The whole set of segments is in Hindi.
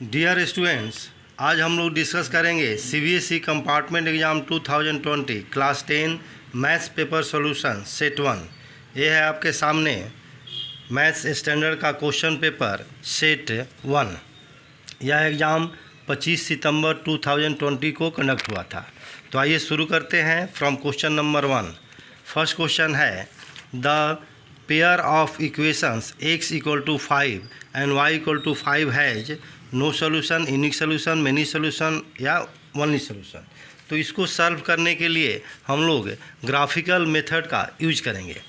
डियर स्टूडेंट्स, आज हम लोग डिस्कस करेंगे CBSE compartment exam 2020 class 10 maths paper solution set 1। ये है आपके सामने मैथ्स स्टैंडर्ड का क्वेश्चन पेपर सेट 1। यह एग्ज़ाम 25 सितंबर 2020 को कंडक्ट हुआ था। तो आइए शुरू करते हैं from question number 1। First question है the pair of equations x equal to 5 and y equal to 5 has no solution, unique solution, many solution या ओनली सोल्यूशन। तो इसको सॉल्व करने के लिए हम लोग ग्राफिकल मेथड का यूज करेंगे।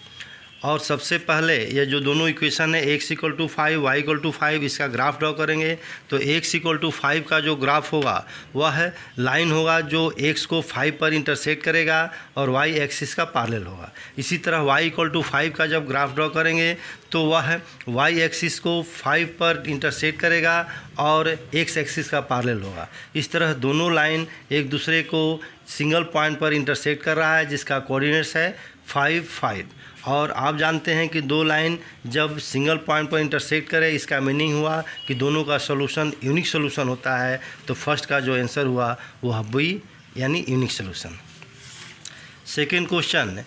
और सबसे पहले ये जो दोनों इक्वेशन है x equal to 5 y equal to 5, इसका ग्राफ ड्रॉ करेंगे। तो x इक्वल टू 5 का जो ग्राफ होगा वह लाइन होगा जो x को 5 पर इंटरसेक्ट करेगा और y एक्सिस का पैरेलल होगा। इसी तरह y इक्वल टू 5 का जब ग्राफ ड्रॉ करेंगे तो वह y एक्सिस को 5 पर इंटरसेक्ट करेगा और x एक्सिस का पैरेलल होगा। इस तरह दोनों लाइन एक दूसरे को सिंगल पॉइंट पर इंटरसेक्ट कर रहा है जिसका कोऑर्डिनेट्स है 5, 5। और आप जानते हैं कि दो लाइन जब सिंगल पॉइंट पर इंटरसेक्ट करे इसका मीनिंग हुआ कि दोनों का सोल्यूशन यूनिक सोल्यूशन होता है। तो फर्स्ट का जो आंसर हुआ वह बी यानी unique solution. Second question,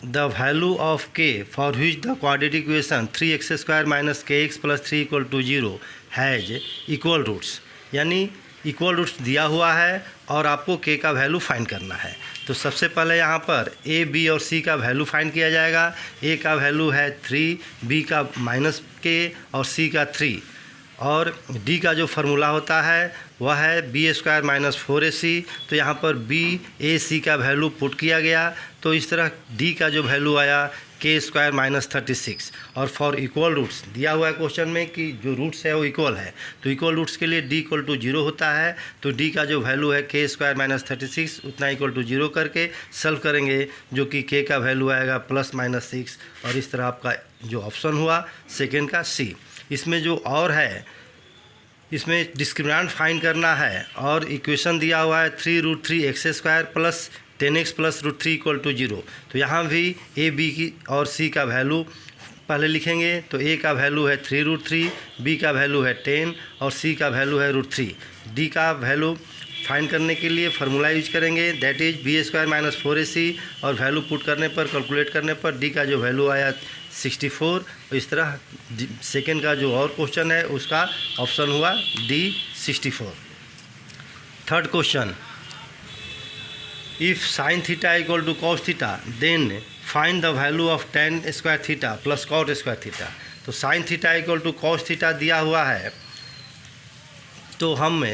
the value of k for which the quadratic equation 3x² minus kx plus 3 equal to 0 has equal roots, यानी इक्वल रूट्स दिया हुआ है और आपको k का वैल्यू फाइंड करना है। तो सबसे पहले यहाँ पर a, b और c का वैल्यू फाइंड किया जाएगा। a का वैल्यू है 3, b का माइनस k और c का 3। और d का जो फार्मूला होता है वह है b² माइनस 4ac। तो यहाँ पर b, a, c का वैल्यू पुट किया गया। तो इस तरह d का जो वैल्यू आया k² माइनस 36। और फॉर इक्वल रूट्स दिया हुआ है क्वेश्चन में कि जो रूट्स है वो इक्वल है। तो इक्वल रूट्स के लिए d इक्वल टू 0 होता है। तो d का जो वैल्यू है k² माइनस 36 उतना इक्वल टू 0 करके सॉल्व करेंगे, जो कि k का वैल्यू आएगा प्लस माइनस 6। और इस तरह आपका जो ऑप्शन हुआ सेकेंड का C। इसमें जो और है इसमें डिस्क्रिमिनेंट फाइंड करना है और इक्वेशन दिया हुआ है 3√3x² plus 10x plus √3 equal to 0। तो यहाँ भी a, b की और c का वैल्यू पहले लिखेंगे। तो a का वैल्यू है 3√3, b का वैल्यू है 10 और c का वैल्यू है √3। d का वैल्यू फाइंड करने के लिए फार्मूला यूज करेंगे, that is b² minus 4ac। और वैल्यू पुट करने पर कैलकुलेट करने पर d का जो वैल्यू आया 64। और इस तरह सेकेंड का जो और क्वेश्चन है उसका ऑप्शन हुआ D 64। Third question, if sine theta equal to cos theta then find the value of tan square theta plus cot square theta. तो sine theta equal to cos theta दिया हुआ है तो हम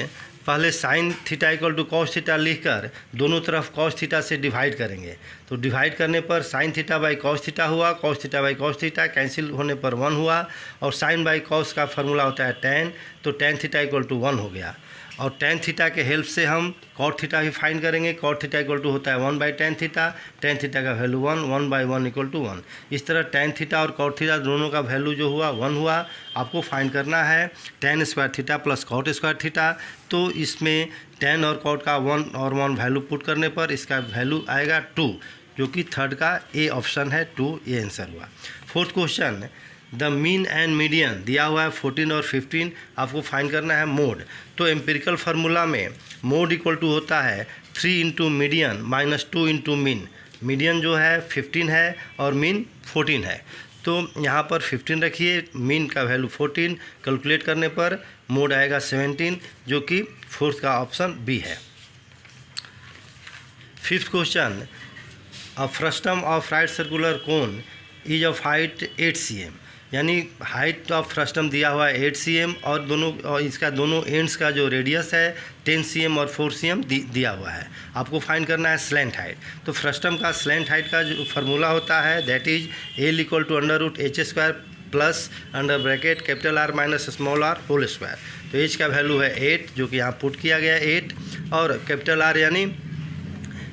पहले sine theta equal to cos theta लिखकर दोनों तरफ कॉस थीटा से डिवाइड करेंगे। तो डिवाइड करने पर sine theta by cos theta हुआ, cos theta by cos theta cancel होने पर 1 हुआ। और साइन बाई कॉस का फार्मूला होता है tan, तो tan थीटा इक्वल टू 1 हो गया। और tan थीटा के हेल्प से हम cot थीटा भी फाइंड करेंगे। cot थीटा इक्वल टू होता है 1 by tan theta, tan theta का वैल्यू 1, 1 बाई 1 इक्वल टू 1। इस तरह tan थीटा और cot थीटा दोनों का वैल्यू जो हुआ 1 हुआ। आपको फाइंड करना है tan square theta plus cot square theta. तो इसमें tan और cot का 1 और 1 वैल्यू पुट करने पर इसका वैल्यू आएगा 2, जो कि थर्ड का ए ऑप्शन है 2, ये आंसर हुआ। Fourth question, the mean and median दिया हुआ है 14 और 15, आपको फाइंड करना है मोड। तो एम्पिरिकल फार्मूला में मोड इक्वल टू होता है 3 into median minus 2 into mean. Median जो है 15 है और मीन 14 है। तो यहाँ पर 15 रखिए, मीन का वैल्यू 14, कैलकुलेट करने पर मोड आएगा 17, जो कि फोर्थ का ऑप्शन बी है। Fifth question, a frustum of right circular cone is of height 8 cm, यानी हाइट ऑफ फ्रस्टम दिया हुआ है 8 cm और इसका दोनों एंड्स का जो रेडियस है 10 cm और 4 cm दिया हुआ है। आपको फाइंड करना है स्लैंट हाइट। तो फ्रस्टम का स्लैंट हाइट का जो फार्मूला होता है that is L equal to √h² plus under bracket R minus r whole square. तो h का वैल्यू है 8, जो कि यहाँ पुट किया गया 8, और R यानी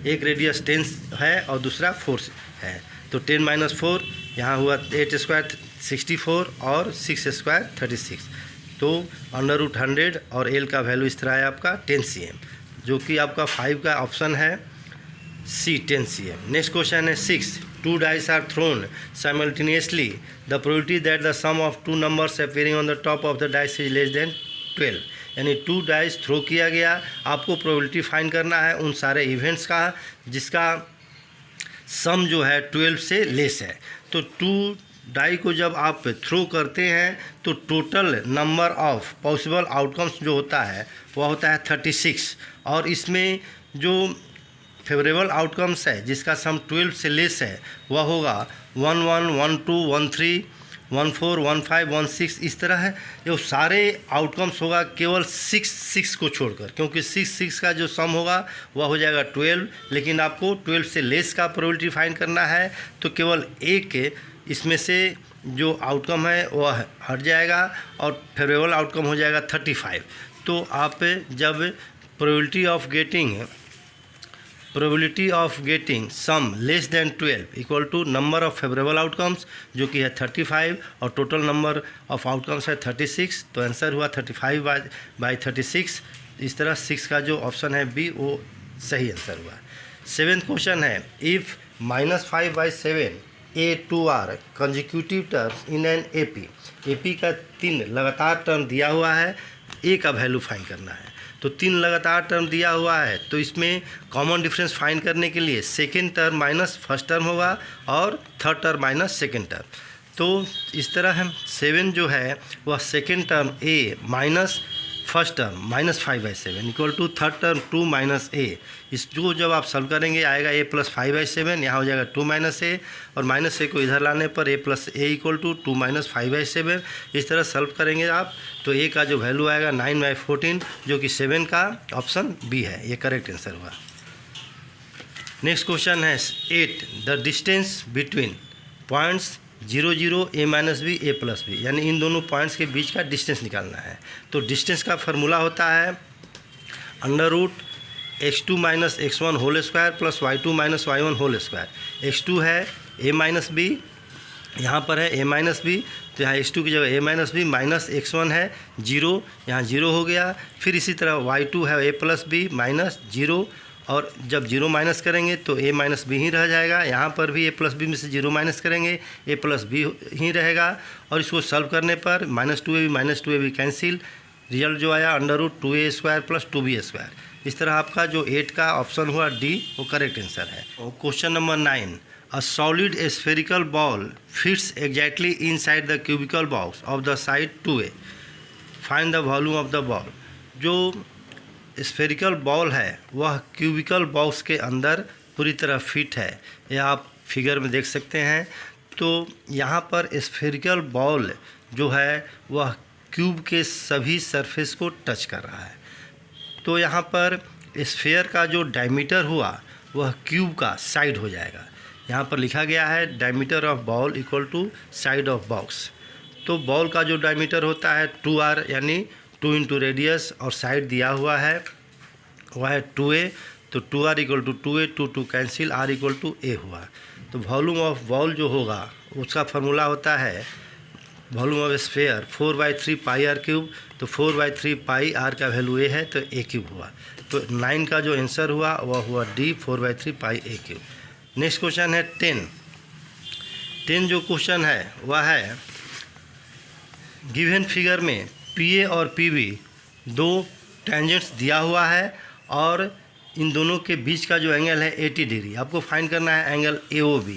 एक रेडियस 10 है और दूसरा 4 है। तो 10 माइनस 4 यहाँ हुआ 8² 64 और 6² 36। तो √100 और L का वैल्यू इस तरह है आपका 10 cm, जो कि आपका 5 का ऑप्शन है C 10 cm। नेक्स्ट क्वेश्चन है 6, 2 dice are thrown simultaneously, the probability that the sum of 2 numbers appearing on the top of the dice is less than 12, यानी 2 डाइस थ्रो किया गया। आपको प्रोबेबिलिटी फाइंड करना है उन सारे इवेंट्स का जिसका सम जो है 12 से लेस है। तो 2 डाई को जब आप थ्रो करते हैं तो total number of possible outcomes जो होता है वह होता है 36, और इसमें जो फेवरेबल आउटकम्स है जिसका सम 12 से लेस है वह होगा 1 1 1 2 1 3 1 4 1 5 1 6, इस तरह है। ये सारे आउटकम्स होगा केवल 6 6 को छोड़कर, क्योंकि 6 6 का जो सम होगा वह हो जाएगा 12, लेकिन आपको 12 से लेस का प्रोबेबिलिटी फाइंड करना है तो केवल एक इसमें से जो आउटकम है वह हट जाएगा और फेवरेबल आउटकम हो जाएगा 35। तो आप जब probability of getting sum less than 12 equal to number of favourable outcomes जो कि है 35 और टोटल नंबर ऑफ आउटकम्स है 36, तो आंसर हुआ 35 बाई 36। इस तरह 6 का जो ऑप्शन है बी वो सही आंसर हुआ। 7th क्वेश्चन है, if -5/7 A2 are consecutive terms in an AP का 3 लगातार टर्म दिया हुआ है, ए का वैल्यू फाइंड करना है। तो 3 लगातार टर्म दिया हुआ है तो इसमें कॉमन डिफरेंस फाइंड करने के लिए second term minus first term होगा और third term minus second term. तो इस तरह हम 7 जो है वह second term A minus first term -5/7 equal to third term 2 minus A. इसको जब आप सॉल्व करेंगे आएगा a + 5/7, यहाँ हो जाएगा 2 - a, और माइनस ए को इधर लाने पर a + a इक्वल टू 2 - 5/7। इस तरह सॉल्व करेंगे आप तो a का जो वैल्यू आएगा 9/14, जो कि 7 का ऑप्शन बी है, ये करेक्ट आंसर हुआ। नेक्स्ट क्वेश्चन है 8, the distance between points 0 0 a - b a + b, यानी इन दोनों पॉइंट्स के बीच का डिस्टेंस निकालना है। तो डिस्टेंस का फार्मूला होता है √x2 - x1 whole square plus y2 - y1 whole square. x2 है a - b, यहाँ पर है a - b, तो यहाँ x2 की जगह a - b माइनस x1 है 0, यहाँ 0 हो गया। फिर इसी तरह y2 है a + b माइनस 0, और जब 0 माइनस करेंगे तो a - b ही रह जाएगा। यहाँ पर भी a + b में से 0 माइनस करेंगे a + b ही रहेगा, और इसको सॉल्व करने पर -2ab कैंसिल, रिजल्ट जो आया √2a² + 2b²। इस तरह आपका जो 8 का ऑप्शन हुआ डी वो करेक्ट आंसर है। Question number 9, a solid spherical ball fits exactly inside the cubical box of the side 2a, find the volume of the ball. जो स्फेरिकल बॉल है वह क्यूबिकल बॉक्स के अंदर पूरी तरह फिट है, यह आप फिगर में देख सकते हैं। तो यहाँ पर स्फेरिकल बॉल जो है वह क्यूब के सभी सरफेस को टच कर रहा है। तो यहाँ पर स्फेयर का जो डायमीटर हुआ वह क्यूब का साइड हो जाएगा। यहाँ पर लिखा गया है diameter of ball equal to side of box. तो बॉल का जो डायमीटर होता है 2r, यानी 2 × रेडियस, और साइड दिया हुआ है वह है 2a, तो 2r = 2a, 2 2 cancel, r = a हुआ। तो वॉल्यूम ऑफ बॉल जो होगा उसका फार्मूला होता है वॉल्यूम ऑफ स्फेयर 4/3 πr³, तो 4/3 πr का वैल्यू a है तो a³ हुआ। तो 9 का जो आंसर हुआ वह हुआ डी 4/3 πa³। नेक्स्ट क्वेश्चन है 10 जो क्वेश्चन है वह है गिवन फिगर में PA और PB 2 टेंजेंट्स दिया हुआ है और इन दोनों के बीच का जो एंगल है 80 डिग्री, आपको फाइंड करना है एंगल AOB।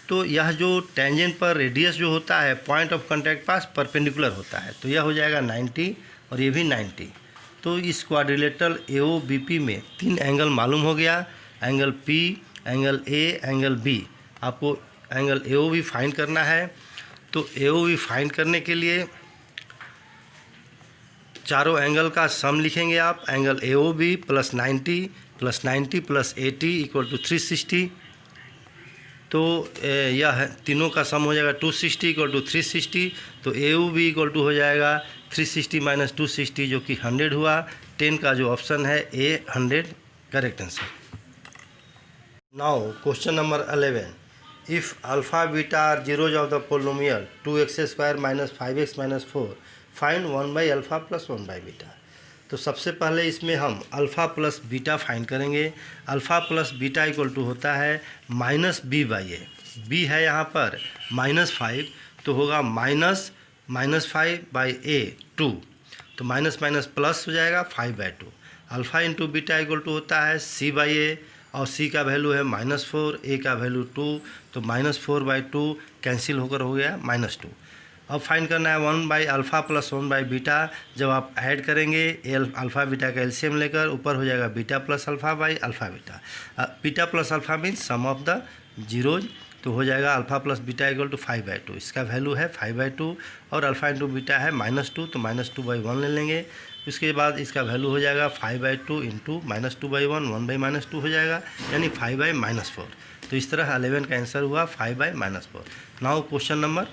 तो यह जो टेंजेंट पर रेडियस जो होता है point of contact pass perpendicular होता है, तो यह हो जाएगा 90 और ये भी 90। तो इस क्वाड्रिलेटरल AOBP में 3 एंगल मालूम हो गया, angle P, angle A, angle B। आपको एंगल AOB फाइंड करना है। तो AOB फाइंड करने के लिए चारों एंगल का सम लिखेंगे आप, एंगल AOB + 90 + 90 + 80 = 360। तो यह तीनों का सम हो जाएगा 260 = 360। तो AOB = हो जाएगा 360 - 260 जो कि 100 हुआ। 10 का जो ऑप्शन है A 100 correct answer. Now question number 11, if alpha beta are zeroes of the polynomial 2x² - 5x - 4 find 1/α + 1/β। तो सबसे पहले इसमें हम अल्फ़ा प्लस बीटा फाइंड करेंगे। अल्फ़ा प्लस बीटा = होता है -b/a। b है यहाँ पर -5, तो होगा -5/a 2, तो माइनस माइनस प्लस हो जाएगा 5/2। Alpha into beta equal to होता है C/A, और C का वैल्यू है -4, A का वैल्यू 2, तो -4/2 कैंसिल होकर हो गया -2। अब फाइंड करना है 1/α प्लस 1/बीटा। जब आप ऐड करेंगे अल्फ़ा बीटा का एलसीएम लेकर, ऊपर हो जाएगा beta plus alpha by alpha beta. Beta plus alpha means sum of the zeros, तो हो जाएगा alpha plus beta equal to 5/2। इसका वैल्यू है 5/2 और अल्फ़ा इंटू बीटा है -2, तो -2/1 ले लेंगे। उसके बाद इसका वैल्यू हो जाएगा 5/2 इंटू -2/1, 1/-2 हो जाएगा, यानी 5/-4। तो इस तरह 11 का आंसर हुआ 5/-4। नाउ क्वेश्चन नंबर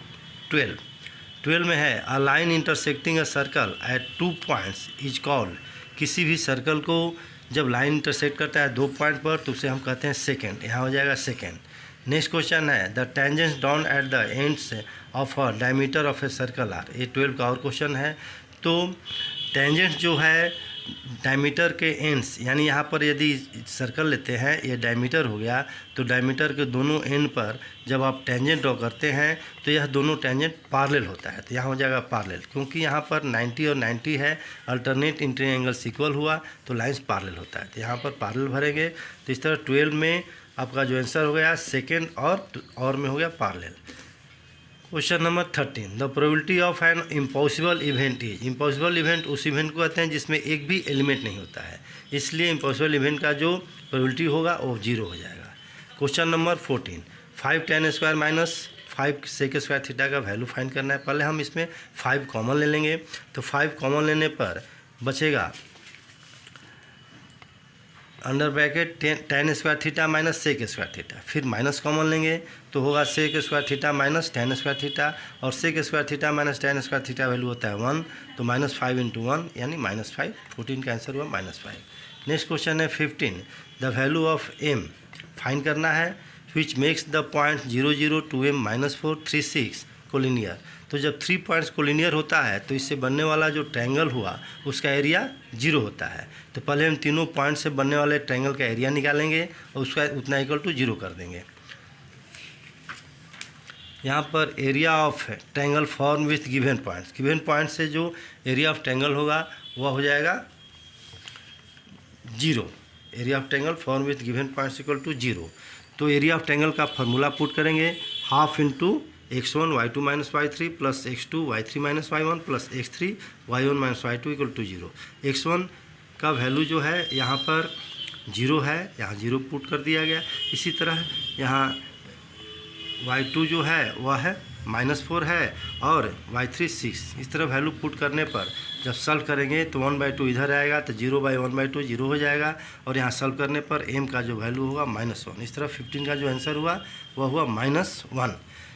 12 में है a line intersecting a circle eight 2 points is called. किसी भी सर्कल को जब लाइन इंटरसेक्ट करता है 2 पॉइंट पर, तो उसे हम कहते हैं सेकेंड। यहाँ हो जाएगा सेकेंड। नेक्स्ट क्वेश्चन है the tangents drawn at the ends of a diameter of a circle are. ये 12 का और क्वेश्चन है। तो टेंजेंट्स जो है डायमीटर के एंड्स, यानी यहाँ पर यदि सर्कल लेते हैं, ये डायमीटर हो गया, तो डायमीटर के दोनों एंड पर जब आप टेंजेंट ड्रॉ करते हैं तो यह दोनों टेंजेंट पैरेलल होता है। तो यहाँ हो जाएगा पैरेलल, क्योंकि यहाँ पर 90 और 90 है, अल्टरनेट इंटरनेट एंगल्स इक्वल हुआ तो लाइंस पैरेलल होता है। तो यहाँ पर पैरेलल भरेंगे। तो इस तरह 12 में आपका जो आंसर हो गया सेकेंड और में हो गया parallel. Question number 13 the probability of an impossible event is. Impossible event उस इवेंट को कहते हैं जिसमें एक भी एलिमेंट नहीं होता है, इसलिए इम्पॉसिबल इवेंट का जो प्रोबेबिलिटी होगा वो 0 हो जाएगा। Question number 14 5 tan square minus 5 sec square theta का वैल्यू फाइंड करना है। पहले हम इसमें 5 कॉमन ले लेंगे। तो 5 कॉमन लेने पर बचेगा under bracket tan square theta minus sec square theta, फिर माइनस कॉमन लेंगे तो होगा sec square theta minus tan square theta, और sec square theta minus tan square theta value होता है 1, तो -5 इंटू 1 यानी -5। 14 का आंसर हुआ -5। नेक्स्ट क्वेश्चन है 15 the value of m find करना है which makes the point 0 0 2 m -4 3 6 collinear. तो जब 3 पॉइंट्स कोलिनियर होता है तो इससे बनने वाला जो ट्रायंगल हुआ उसका एरिया 0 होता है। तो पहले हम तीनों पॉइंट से बनने वाले ट्रायंगल का एरिया निकालेंगे और उसका उतना इक्वल टू 0 कर देंगे। यहाँ पर area of triangle form with given points, given point से जो एरिया ऑफ ट्रायंगल होगा वह हो जाएगा 0। Area of triangle form with given points equal to 0। तो एरिया ऑफ ट्रायंगल का फार्मूला पुट करेंगे, half into x1 y2 minus y3 plus x2 y3 minus y1 plus x3 y1 minus y2 equal to 0। x1 का वैल्यू जो है यहाँ पर 0 है, यहाँ 0 पुट कर दिया गया। इसी तरह यहाँ y2 जो है वह है -4 है और y3 6। इस तरह वैल्यू पुट करने पर जब सॉल्व करेंगे तो 1/2 इधर आएगा, तो 0/1/2 0 हो जाएगा, और यहाँ सॉल्व करने पर m का जो वैल्यू होगा -1। इस तरह 15 का जो आंसर हुआ वह हुआ -1।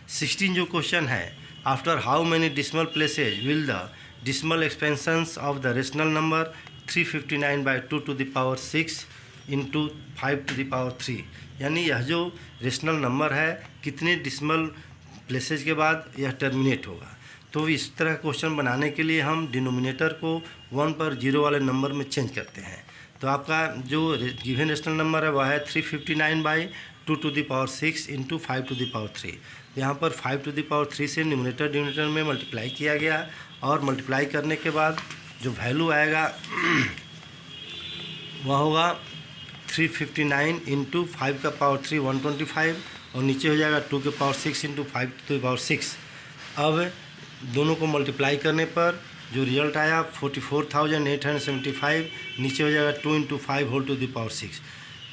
16 जो क्वेश्चन है after how many decimal places will the decimal expansions of the rational number 359/2 to the power 6 into 5 to the power 3, यानी यह जो रेशनल नंबर है कितने डिसिमल प्लेसेज के बाद यह टर्मिनेट होगा। तो इस तरह क्वेश्चन बनाने के लिए हम डिनोमिनेटर को 1 पर 0 वाले नंबर में चेंज करते हैं। तो आपका जो गिवन रेशनल नंबर है वह है 359/2 to the power 6 into 5 to the power 3। यहाँ पर 5 टू द पावर 3 से न्यूमरेटर डिनोमिनेटर में मल्टीप्लाई किया गया, और मल्टीप्लाई करने के बाद जो वैल्यू आएगा वह होगा 359 इंटू 5 का पावर 3 125, और नीचे हो जाएगा 2 के power 6 into 5 to the power 6। अब दोनों को मल्टीप्लाई करने पर जो रिजल्ट आया 44,875, नीचे हो जाएगा 2 into 5 whole to the power 6।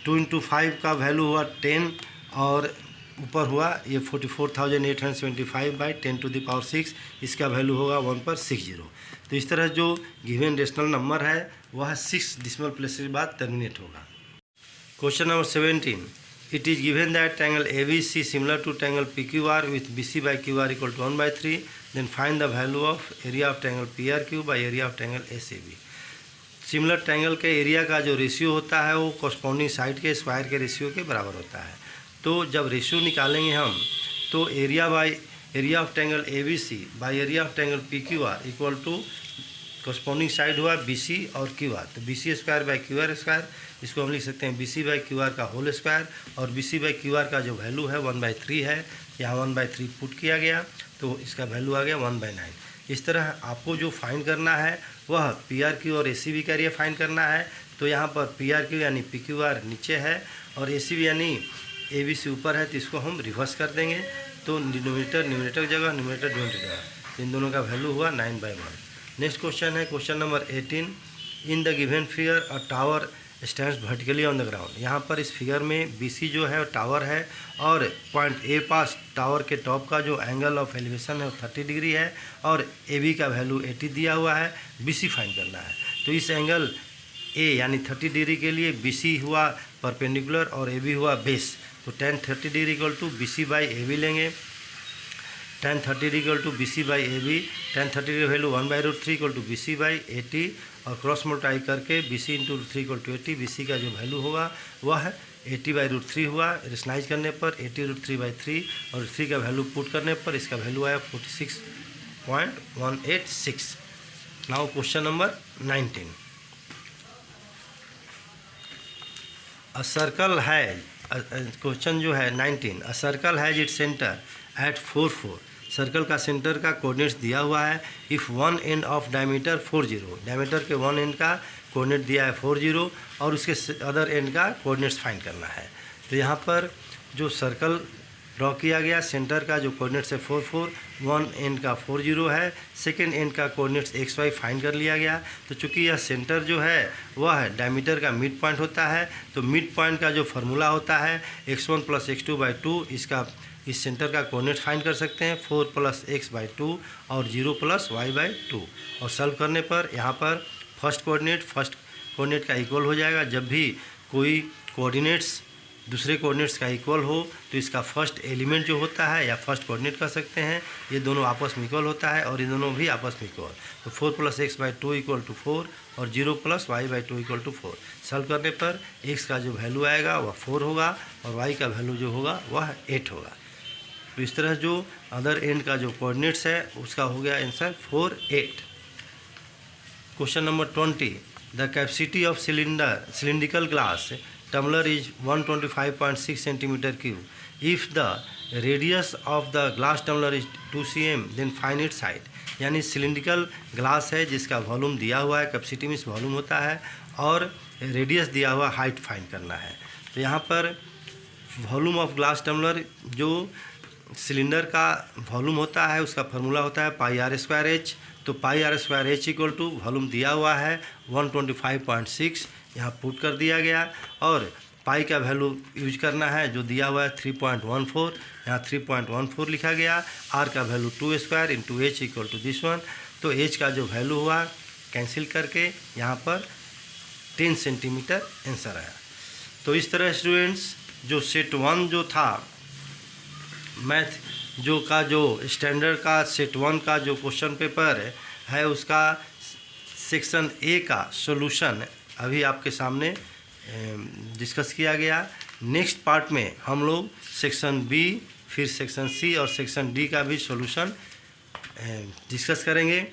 2 into 5 का वैल्यू हुआ 10, और ऊपर हुआ ये 44,875/10 टू द पावर 6, इसका वैल्यू होगा 1 पर 60। तो इस तरह जो गिवन रेशनल नंबर है वह 6 डिसिमल प्लेसेस के बाद टर्मिनेट होगा। Question number 17 it is given that triangle ABC similar to triangle PQR with BC/QR equal to 1/3, then find the value of area of triangle PRQ by area of triangle SAB। Similar triangle के एरिया का जो रेशियो होता है वो कॉरस्पॉन्डिंग साइड के स्क्वायर के रेशियो के बराबर होता है। तो जब रेशियो निकालेंगे हम तो area of triangle ABC by area of triangle PQR equal to corresponding side हुआ BC और QR, तो BC square by QR square, इसको हम लिख सकते हैं BC/QR का होल स्क्वायर, और BC/QR का जो वैल्यू है 1/3 है, यहाँ 1/3 पुट किया गया तो इसका वैल्यू आ गया 1/9। इस तरह आपको जो फाइंड करना है वह PRQ और ACB का एरिया फाइंड करना है। तो यहाँ पर PRQ यानी PQR नीचे है और ACB यानी ABC ऊपर है, तो इसको हम रिवर्स कर देंगे। तो न्यूमरेटर जगह, न्यूमरेटर जगह, इन दोनों का वैल्यू हुआ 9/1। नेक्स्ट क्वेश्चन है question number 18। In the given figure a tower stands vertically on the ground. यहाँ पर इस फिगर में BC जो है टावर है और पॉइंट A पास टावर के टॉप का जो एंगल ऑफ एलिवेशन है वो 30 डिग्री है और AB का वैल्यू 80 दिया हुआ है, BC फाइंड करना है। तो इस एंगल A यानी 30 डिग्री के लिए BC हुआ परपेंडिकुलर और AB हुआ बेस। तो tan 30 degree equal to BC by AB लेंगे। tan 30 degree equal to BC by AB, tan 30 degree value 1/√3 equal to BC by 80 और क्रॉस मल्टीप्लाई करके BC into 3 equal to 80। BC का जो वैल्यू होगा वह है 80/√3 हुआ। रेशनाइज करने पर 80√3/3 और 3 का वैल्यू पुट करने पर इसका वैल्यू आया 46.186। Now question number 19। A circle है, क्वेश्चन जो है 19, a circle has it centre at 4, circle का सेंटर का कोऑर्डिनेट्स दिया हुआ है। If one end of diameter 40, diameter के वन एंड का कोऑर्डिनेट दिया है 40 और उसके अदर एंड का कोऑर्डिनेट्स फाइंड करना है। तो यहाँ पर जो सर्कल ड्रॉ किया गया, सेंटर का जो कोऑर्डिनेट्स है 4, वन एंड का 40 है, सेकेंड एंड का कोऑर्डिनेट्स XY फाइंड कर लिया गया। तो चूँकि यह सेंटर जो है वह डायमीटर का मिड पॉइंट होता है, तो मिड पॉइंट का जो फार्मूला होता है x1 + x2/2, इसका इस सेंटर का कोऑर्डिनेट फाइंड कर सकते हैं 4 + x/2 और 0 + y/2। और सॉल्व करने पर यहाँ पर फर्स्ट कोऑर्डिनेट का इक्वल हो जाएगा। जब भी कोई कोऑर्डिनेट्स दूसरे कोऑर्डिनेट्स का इक्वल हो तो इसका फर्स्ट एलिमेंट जो होता है या फर्स्ट कोऑर्डिनेट कह सकते हैं, ये दोनों आपस में इक्वल होता है और ये दोनों भी आपस में इक्वल। तो 4 + x/2 = 4 और 0 + y/2 = 4। सॉल्व करने पर x का जो वैल्यू आएगा वह 4 होगा और y का वैल्यू जो होगा वह 8 होगा। तो इस तरह जो अदर एंड का जो कोऑर्डिनेट्स है उसका हो गया answer 4, 8। Question number 20। The capacity of cylindrical glass tumbler is 125.6 cm3. If the radius of the glass tumbler is 2 cm, then find its height। यानी सिलिंड्रिकल ग्लास है जिसका वॉल्यूम दिया हुआ है, कैपेसिटी में वॉल्यूम होता है और रेडियस दिया हुआ, हाइट फाइंड करना है। तो यहाँ पर वॉल्यूम ऑफ ग्लास टम्बलर, जो सिलेंडर का वॉल्यूम होता है उसका फार्मूला होता है πr²h। तो πr²h इक्वल टू वॉल्यूम दिया हुआ है 125.6, यहाँ पुट कर दिया गया और पाई का वैल्यू यूज करना है जो दिया हुआ है 3.14, यहाँ 3.14 लिखा गया। r का value 2² × h equal to this one. तो h का जो वैल्यू हुआ कैंसिल करके यहाँ पर 10 सेंटीमीटर आंसर आया। तो इस तरह स्टूडेंट्स जो सेट 1 जो था मैथ जो स्टैंडर्ड का सेट 1 का जो क्वेश्चन पेपर है उसका सेक्शन A का सॉल्यूशन अभी आपके सामने डिस्कस किया गया। नेक्स्ट पार्ट में हम लोग सेक्शन B, फिर सेक्शन C और सेक्शन D का भी सॉल्यूशन डिस्कस करेंगे।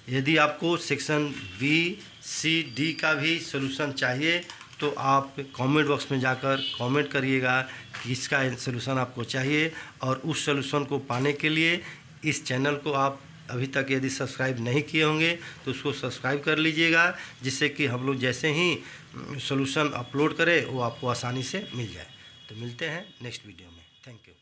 यदि आपको सेक्शन B, C, D का भी सॉल्यूशन चाहिए तो आप कमेंट बॉक्स में जाकर कमेंट करिएगा कि इसका सॉल्यूशन आपको चाहिए। और उस सॉल्यूशन को पाने के लिए इस चैनल को आप अभी तक यदि सब्सक्राइब नहीं किए होंगे तो उसको सब्सक्राइब कर लीजिएगा, जिससे कि हम लोग जैसे ही सॉल्यूशन अपलोड करें वो आपको आसानी से मिल जाए। तो मिलते हैं नेक्स्ट वीडियो में। Thank you.